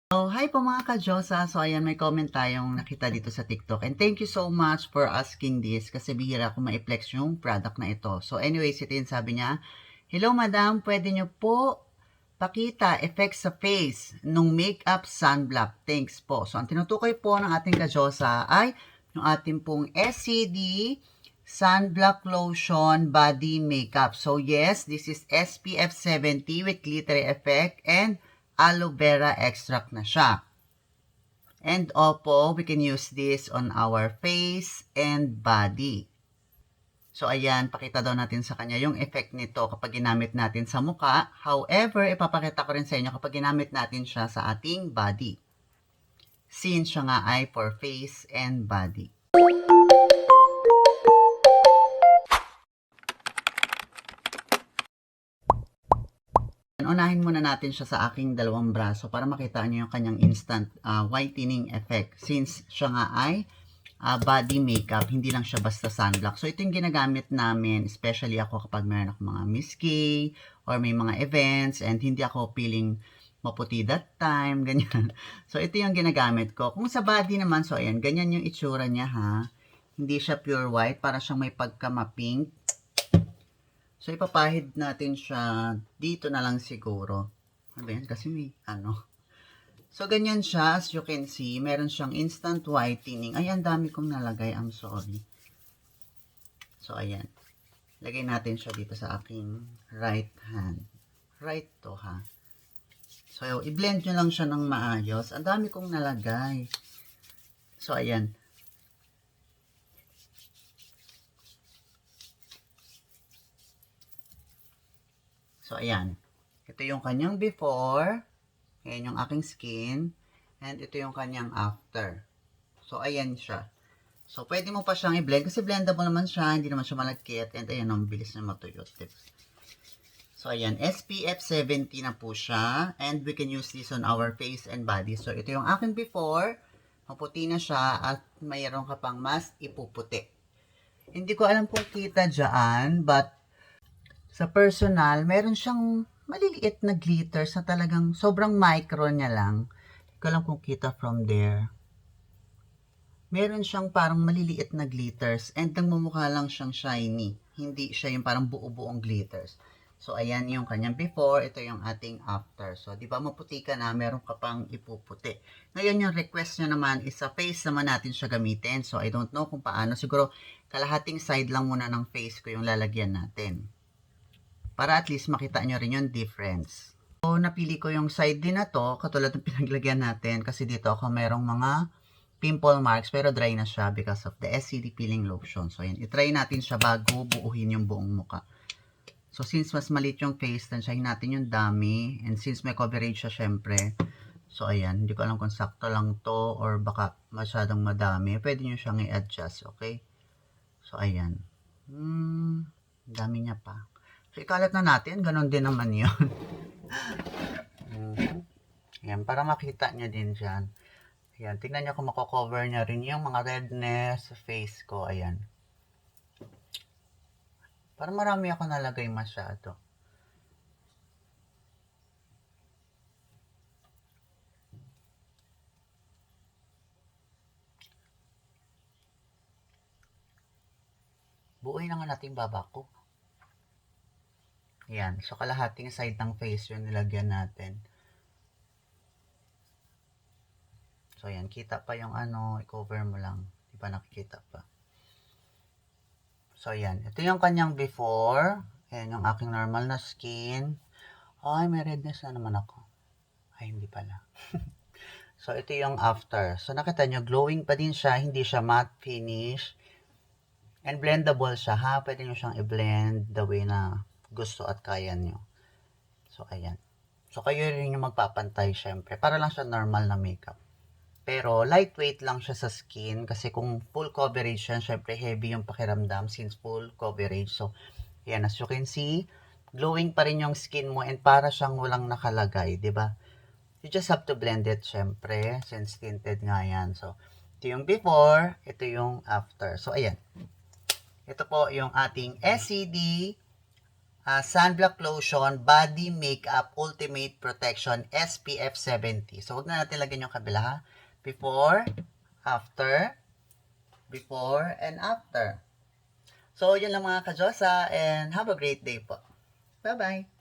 Oh, hi po mga ka-Diyosa. So, ayan, may comment tayong nakita dito sa TikTok. And thank you so much for asking this kasi bihira ko ma-flex yung product na ito. So, anyways, ito yung sabi niya, "Hello, madam. Pwede niyo po pakita effects sa face nung makeup sunblock. Thanks po." So, ang tinutukoy po ng ating ka-Diyosa ay yung ating pong SCD Sunblock Lotion Body Makeup. So, yes, this is SPF 70 with glittery effect and aloe vera extract na siya. And opo, we can use this on our face and body. So ayan, pakita daw natin sa kanya yung effect nito kapag ginamit natin sa muka. However, ipapakita ko rin sa inyo kapag ginamit natin siya sa ating body. Since siya nga ay for face and body. Unahin muna natin siya sa aking dalawang braso para makita niyo yung kanyang instant whitening effect. Since siya nga ay body makeup, hindi lang siya basta sunblock. So, ito yung ginagamit namin, especially ako kapag meron ako mga miski or may mga events and hindi ako feeling maputi that time, ganyan. So, ito yung ginagamit ko. Kung sa body naman, so ayan, ganyan yung itsura niya ha. Hindi siya pure white, para siyang may pagka-pink. So, ipapahid natin siya dito na lang siguro. Ano ba yan? Kasi may So, ganyan siya. As you can see, meron siyang instant whitening. Ay, ang dami kong nalagay. I'm sorry. So, ayan. Lagay natin siya dito sa aking right hand. Right to, ha. So, i-blend nyo lang siya ng maayos. Ang dami kong nalagay. So, ayan. So, ayan. Ito yung kanyang before. Ayan yung aking skin. And ito yung kanyang after. So, ayan siya. So, pwede mo pa siyang i-blend kasi blendable naman siya. Hindi naman siya malagkit. And ayan, ang bilis na matuyot. So, ayan. SPF 70 na po siya. And we can use this on our face and body. So, ito yung aking before. Maputi na siya at mayroon ka pang mas ipuputi. Hindi ko alam kung kita dyan, but sa personal, meron siyang maliliit na glitters na talagang sobrang micro niya lang. Hindi ko alam kung kita from there. Meron siyang parang maliliit na glitters and nagmumukha lang siyang shiny. Hindi siya yung parang buo-buong glitters. So, ayan yung kanyang before. Ito yung ating after. So, di ba maputi ka na, meron ka pang ipuputi. Ngayon, yung request niya naman is sa face naman natin siya gamitin. So, I don't know kung paano. Siguro, kalahating side lang muna ng face ko yung lalagyan natin. Para at least makita nyo rin yung difference. So, napili ko yung side din na to, katulad ng pinaglagyan natin. Kasi dito ako merong mga pimple marks, pero dry na siya because of the SCD peeling lotion. So, yan. I-try natin siya bago buuhin yung buong muka. So, since mas maliit yung face, tansyahin natin yung dami. And since may coverage siya, syempre. So, ayan. Hindi ko alam kung sakto lang to or baka masyadong madami. Pwede nyo siyang i-adjust, okay? So, ayan. Dami niya pa. So, ikalat na natin. Ganon din naman yun. Ayan, para makita nyo din dyan. Ayan, tingnan nyo kung mako-cover nyo rin yung mga redness sa face ko. Ayan. Parang marami ako nalagay masyado. Buuin na nga natin baba ko. Ayan, so kalahating side ng face yung nilagyan natin. So, ayan, kita pa yung i-cover mo lang. Di ba nakikita pa? So, ayan. Ito yung kanyang before. Ayan yung aking normal na skin. Ay, may redness na naman ako. Ay, hindi pala. So, ito yung after. So, nakita nyo, glowing pa din siya. Hindi siya matte finish. And blendable siya, ha? Pwede nyo siyang i-blend the way na gusto at kaya nyo. So, ayan. So, kayo rin yung magpapantay, syempre. Para lang siya normal na makeup. Pero, lightweight lang siya sa skin. Kasi kung full coverage yan, syempre heavy yung pakiramdam since full coverage. So, ayan, as you can see, glowing pa rin yung skin mo and para siyang walang nakalagay, di ba? You just have to blend it, syempre, since tinted nga yan. So, ito yung before, ito yung after. So, ayan. Ito po yung ating SCD Sunblock Lotion Body Makeup Ultimate Protection SPF 70. So, huwag na natin lagyan yung kabila ha. Before, after, before, and after. So, yun lang mga kajosa, and have a great day po. Bye-bye!